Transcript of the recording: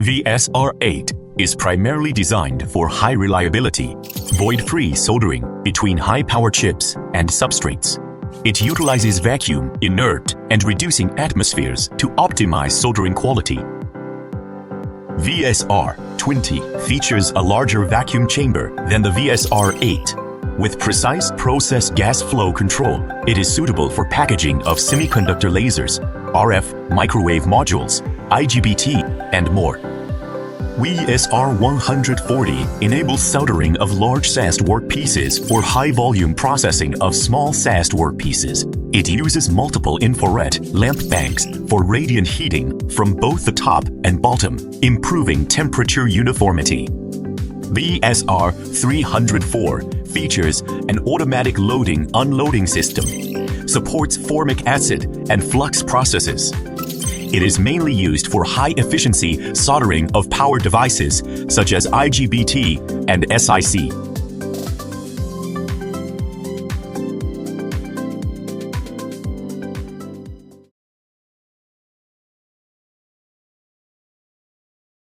VSR8 is primarily designed for high reliability, void-free soldering between high-power chips and substrates. It utilizes vacuum, inert, and reducing atmospheres to optimize soldering quality. VSR20 features a larger vacuum chamber than the VSR8. With precise process gas flow control, it is suitable for packaging of semiconductor lasers, RF microwave modules, IGBT, and more. VSR140 enables soldering of large SAST workpieces for high-volume processing of small SAST workpieces. It uses multiple infrared lamp banks for radiant heating from both the top and bottom, improving temperature uniformity. VSR304 features an automatic loading-unloading system, supports formic acid and flux processes. It is mainly used for high-efficiency soldering of power devices such as IGBT and SiC.